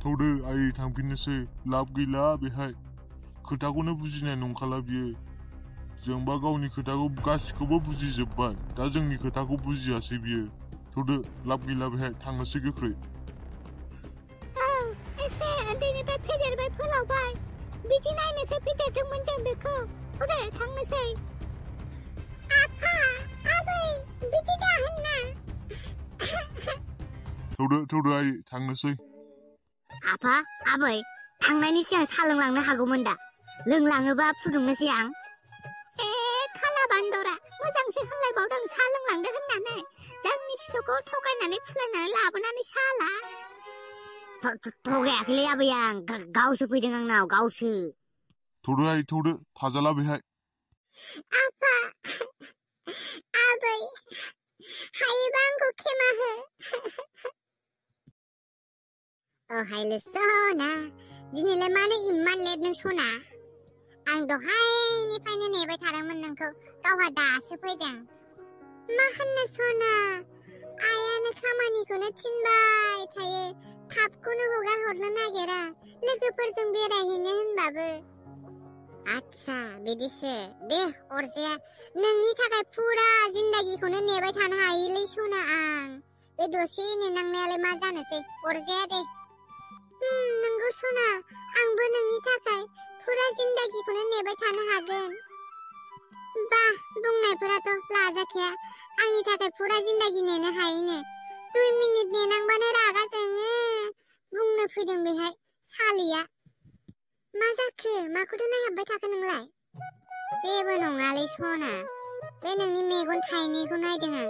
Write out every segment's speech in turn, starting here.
थौदो आइ थांफिननोसै लाब गैला बेहाय खोथाखौनो बुजिनाय नंखाला बियो जोंबा गावनि खोथाखौ गासिखौबो बुजिजोब्बाय दा जोंनि खोथाखौ बुजियासै बियो थौदो लाब गैला बेहाय थांनोसै गोख्रै एसे उन्दैनिफ्राय फेदेरबाय फोलावबाय बिदि नायनोसै फेदेरदोंमोन जों बेखौ थौदो थांनोसै आफा आबै बिदि दा होनना थौदो आइ थांनोसै आफा आबै थांनायनि सिगां सा लोंलांनो हागौमोन दा लोंलाङोबा फुदुंनोसै आं खाला बान्दरा मोजांसो होनलायबावदों सा लोंलांदो होननानै जोंनि फिसौखौ थगायनानै फुस्लायनानै लाबोनानै साला थगायाखैलै आबै आं गावसो फैदों आंनाव गावसो थौदो आइ थौदो थाजाला बेहाय आफा आबै हायोबा आंखौ खेमा हो हायलो सना दिनैलाय मानो इमान लेट नों सना आं दहायनिफ्रायनो नेबाय थादोंमोन नोंखौ गावहा दासो फैदों मा होननो सना आयानो खामानिखौनो थिनबाय थायो थाबखौनो हगार हरनो नागिरा लोगोफोरजों बेरायहैनो होनबाबो आच्छा बिदिसो दे अरजाया नोंनि थाखाय फुरा जिन्दागिखौनो नेबाय थानो हायोलै सना आं बे दसे नेनांनायालाय मा जानोसै अरजाया दे नंगौ सना आंबो नोंनि थाखाय फुरा जिन्दागिखौनो नेबाय थानो हागोन बा बुंनायफोराथ' लाजाखाया आंनि थाखाय फुरा जिन्दागि नेनो हायोनो 2 मिनिट नेनांबानो रागा जोङो बुंनो फैदों बेहाय सालिया मा जाखो माखौथो नायहाबबाय थाखो नोंलाय जेबो नङालै सना बे नोंनि मेगन थाइनैखौ नायदों आं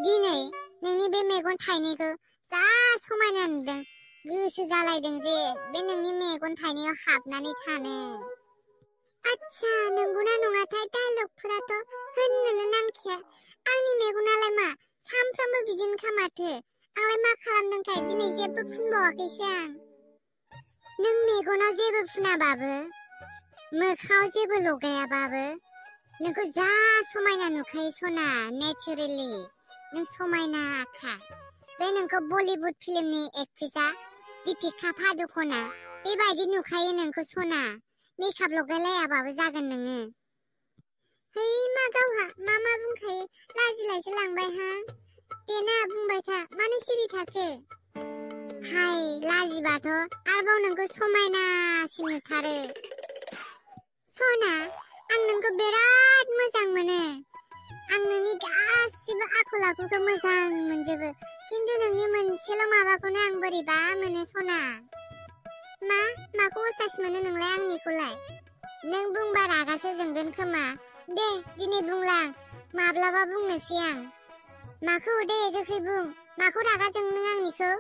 दिनै नोंनि बे मेगन थाइनैखौ जा समायना नुदों गोसो जालायदों जे बे नोंनि मेगन थाइनैयाव हाबनानै थानो आच्छा नंगौना नङाथाय डायलगफोराथ' होननोनो नांखाया आंनि मेगनालाय मा सानफ्रामबो बिदिनोखा माथो आंलाय मा खालामदोंखाय दिनै जेबो फुनबावाखैसो आं नों मेगनाव जेबो फुनाबाबो मोखाङाव जेबो लगायाबाबो नोंखौ जा समायना नुखायो सना नेचारेलि नों समायनाखा बे नोंखौ बलिउड फिल्मनि एक्ट्रेसआ दीपिका पादुक'ना बेबायदि नुखायो नोंखौ सना मेकआप लगायलायाबाबो जागोन नोङो है मा गावहा मा बुंखायो लाजिलायसो लांबाय हा देना बुंबाय था मानो सिरि थाखो हाय लाजिबाथ' आरोबाव नोंखौ समायनासिन नुथारो सना आं नोंखौ बिराद मोजां मोनो आं नोंनि गासिबो आखल आखुखौ मोजां मोनजोबो खिन्थु नोंनि मोनसेल' माबाखौनो आं बोरैबा मोनो सना माखौ असास मोनो नोंलाय आंनिखौलाय नों बुंबा रागासो जोंगोन खोमा दे दिनै बुंलां माब्लाबा बुंनोसै आं माखौ दे गोख्रै बुं माखौ रागा जोंनो आंनिखौ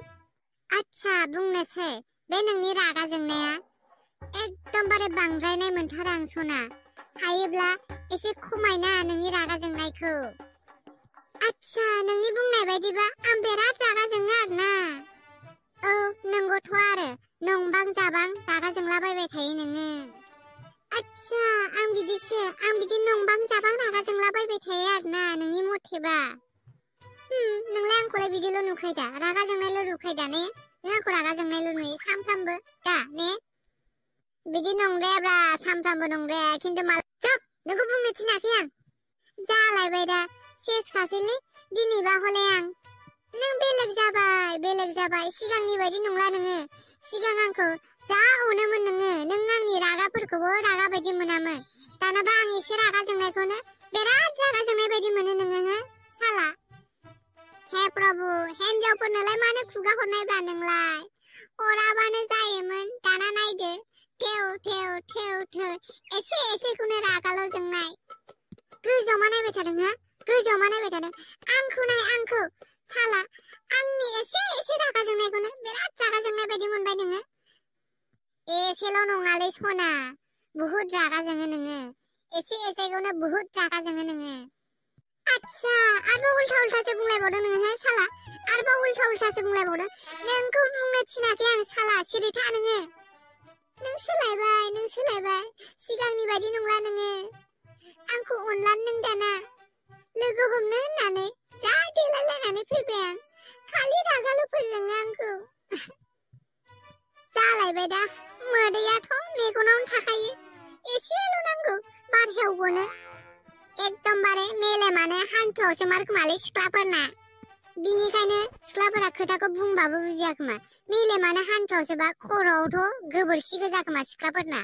आच्छा बुंनोसै बे नोंनि रागा जोंनाया एकदमबारे बांद्रायनाय मोनथारा आं सना हायोब्ला एसे खमायना नोंनि रागा जोंनायखौ आच्छा नोंनि बुंनाय बायदिबा आं बिराद रागा जोङो आरोना औ नंगौथ' आरो नंबां जाबां रागा जोंलाबायबाय थायो नोङो आच्छा आं बिदि नंबां जाबां रागा जोंलाबायबाय थायो आरोना नोंनि मथेबा नोंलाय आंखौलाय बिदिल' नुखायो दा रागा जोंनायल' नुखायो दा ने नों आंखौ रागा जोंनायल' नुयो सानफ्रामबो दा ने बिदि नंद्रायाब्रा सानफ्रामबो नंद्राया खिन्थु चुप नोंखौ बुंनो थिनाखै आं जालायबाय दा सेसखासैलै दिनैबा हले आं नों बेलेग जाबाय सिगांनि बायदि नंला नोङो सिगां आंखौ जा अनोमोन नोङो नों आंनि रागाफोरखौबो रागा बायदि मोनामोन दानाबा आं एसे रागा जोंनायखौनो बिराद रागा जोंनाय बायदि मोनो नोङो हो साला हे प्रभु हिन्जावफोरनोलाय मानो खुगा हरनायब्रा नोंलाय हराबानो जायोमोन दाना नायदो थेव एसेखौनो रागाल' जोंनाय गोजौआव मा नायबाय थादों हा गोजौआव मा नायबाय थादों आंखौ नाय आंखौ साला आंनि एसे रागा जोंनायखौनो बिराद रागा जोंनाय बायदि मोनबाय नोङो एसेल' नङालै सना बुहुद रागा जोङो नोङो एसेखौनो बुहुद रागा जोङो नोङो आच्छा आरोबाव उल्था बुंलायबावदों नोङो हे साला आरोबाव उल्थासो बुंलायबावदों नोंखौ बुंनो थिनाखै आं साला सिरि था नोङो नों सोलायबाय सिगांनि बायदि नंला नोङो आंखौ अनलानो नों दाना लोगो हमनो होननानै जा देलायलायनानै फैबाय आं खालि रागाल' फोजोङो आंखौ जा जालायबाय दा मोदैयाथ' मेगनावनो थाखायो एसेल' नांगौ बारहेव गनो एकदमबारे मेलेमानो हान्थुआवसो मारखोमालै सिख्लाफोरना बिनिखायनो सिख्लाफोरा खोथाखौ बुंबाबो बुजिया खोमा मेलेमानो हान्थुआवसोबा खर'आवथ' गोबोरखि गोजा खोमा सिख्लाफोरना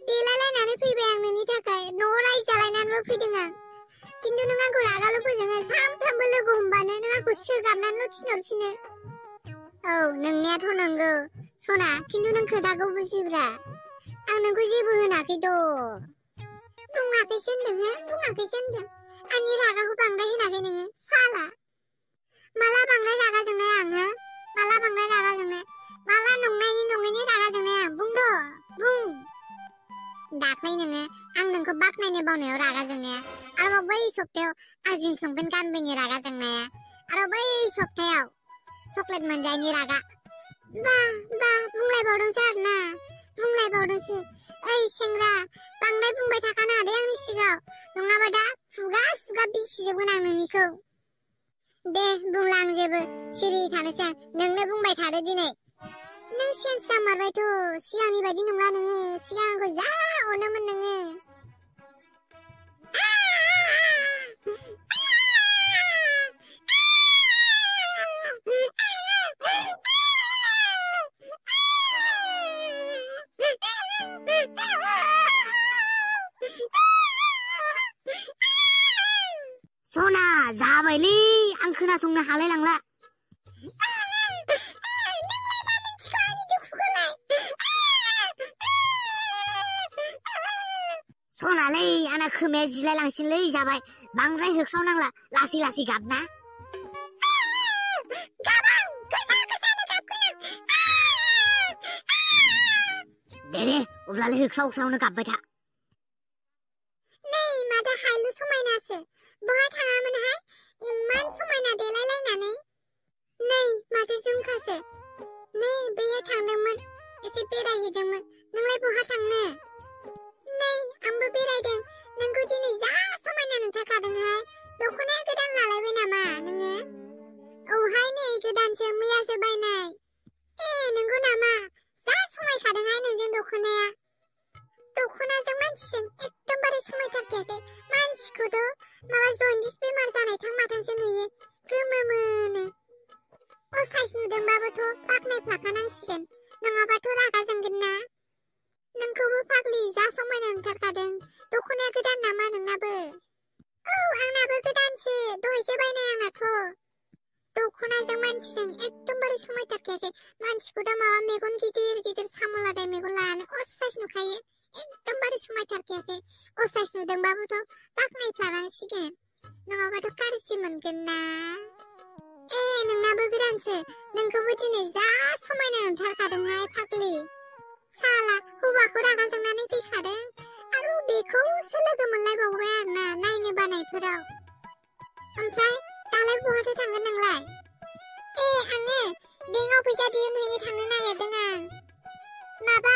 देलायलायनानै फैबाय आं नोंनि थाखाय न'आव रायजालायनानैल' फैदों आं खिन्थु नों आंखौ रागाल' फोजोङो सानफ्रामबो लोगो हमबानो नों आंखौ सोगाबनानैल' थिनहरफिनो औ नोंनायाथ' नंगौ सना खिन्थु नों खोथाखौ बुजिब्रा आं नोंखौ जेबो होनाखैथ' बुङाखैसो होनदों बुङाखैसो होनदों आंनि रागाखौ बांद्राय होनाखै नोङो साला माला बांद्राय रागा जोंनाय आं माला बांद्राय रागा जोंनाय माला नङैनि रागा जोंनाय आं बुंद' बुं दाख्लै नोङो आं नोंखौ बाख्नायनो बावनायाव रागा जोंनाया आरोबाव बै सप्तायाव आं जिन्स लंपेन्ट गानबोयनि रागा जोंनाया आरो बै सप्तायाव चकलेट मोनजायनि रागा बा बुंलायबावदोंसो आरोना बुंलायबावदोंसो ओइ सेंग्रा बांद्राय बुंबाय थाखानो हादे आंनि सिगाङाव नङाबा दा खुगा सुगा बिसिजोबगोन आं नोंनिखौ दे बुंला आं जेबो सिरि थानोसै आं नोंनो बुंबाय थादो दिनै नों सेन्स जामारबायथ' सिगांनि बायदि नंला नोङो सिगां आंखौ जा अनोमोन नोङो सना जाबायलै आं खोनासंनो हालाय लांला सनालै आंना खोमाया जिलाय लांसिनलै जाबाय बांद्राय होख्रावनांला लासै लासै गाबना दे अब्लालाय होख्रावनो गाबबाय था नै माथो हायलु समायनासो बहा थाङामोनहाय इमान समायना देलायलायनानै नै माथो झुमखासो नै बैयो थांदोंमोन एसे बेरायहैदोंमोन नोंलाय बहा थांनो नै आंबो बेरायदों नोंखौ दिनै जा समायना नुथारखादोंहाय दख'नाया गोदान लालायबाय नामा नोङो औहाय नै गोदानसो मैयासो बायनाय नंगौ नामा जा समायखादोंहाय नोंजों दख'नाया दख'नाजों मानसिजों एकदमबारे समायथारखायाखै मानसिखौथ' माबा जन्दिस बेमार जानायथां माथांसो नुयो गोमोमोनो असाइस नुदोंबाबोथ' बाख्नायफ्लाखानांसिगोन नङाबाथ' रागा जोंगोन ना नोंखौबो फाग्लि जा समायना नुथारखादों दख'नाया गोदान नामा नोंनाबो औ आंनाबो गोदानसो दहायसो बायनाय आंनाथ' दख'नाजों मानसिजों एकदमबारे समायथारखायाखै मानसिखौथ' माबा मेगन गिदिर गिदिर सामलादाय मेगन लानानै असाइस नुखायो एकदमबारे समायथारखायाखै असाइस नुदोंबाबोथ' बाख्नायफ्लानांसिगोन नङाबाथ' गाज्रि मोनगोन ना नोंनाबो गोदानसो नोंखौबो दिनै जा समायना नुथारखादोंहाय फाग्लि साला हौवाखौ रागा जोंनानै फैखादों आरो बेखौसो लोगो मोनलायबावबाय आरोना नायनो बानायफोराव ओमफ्राय दालाय बहाथो थांगोन नोंलाय आङो बेंकआव फैसा दिहुनहैनो थांनो नागिरदों आं माबा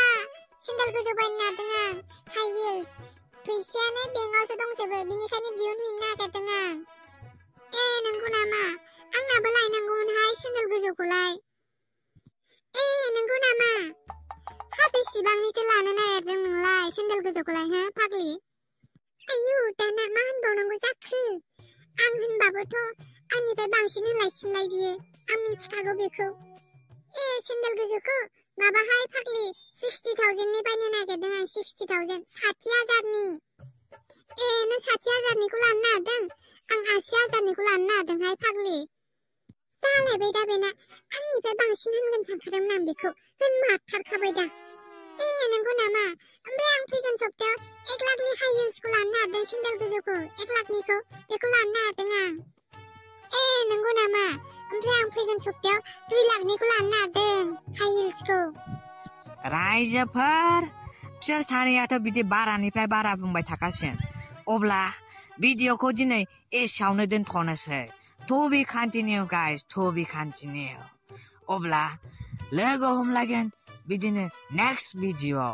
सेन्देल गोजौ बायनो नागिरदों आं हाइ हिल्स फैसायानो बेंकआवसो दंजोबो बिनिखायनो दिहुनहैनो नागिरदों आं नंगौ नामा आंनाबो लायनांगौमोनहाय सेन्देल गोजौखौलाय नंगौ नामा बेसेबांनिथो लानो नागिरदों नोंलाय सेन्देल गोजौखौलाय फाग्लि आयु दाना मा होनबावनांगौ जाखो आं होनबाबोथ' आंनिफ्राय बांसिन होनलायसिनलाय बियो आं मिथिखागौ बेखौ सेन्देल गोजौखौ माबाहाय फाग्लि 60,000नि बायनो नागिरदों आं 60,000 60,000नि नों 60,000निखौ लानो नागिरदों आं 80,000निखौ लानो नागिरदोंहाय फाग्लि जालायबाय दा बेना आंनिफ्राय बांसिन होनगोन सानखादोंमोन आं बेखौ होनमारथारखाबाय दा नंगौ नामा ओमफ्राय आं फैगोन सप्तायाव 1 लाखनि हाइ हिल्सखौ लानो नागिरदों सेन्देल गोजौखौ 1 लाखनिखौ बेखौ लानो नागिरदों आं नंगौ नामा ओमफ्राय आं फैगोन सप्तायाव 2 लाखनिखौ लानो नागिरदों हाइ हिल्सखौ रायजोफोर बिसोर सानैयाथ' बिदि बारानिफ्राय बारा बुंबाय थाखासिगोन अब्ला भिडिअखौ दिनै एसेयावनो दोनथ'नोसै to be continue guys to be continue अब्ला लोगो हमलायगोन बिदिनो next भिडिअ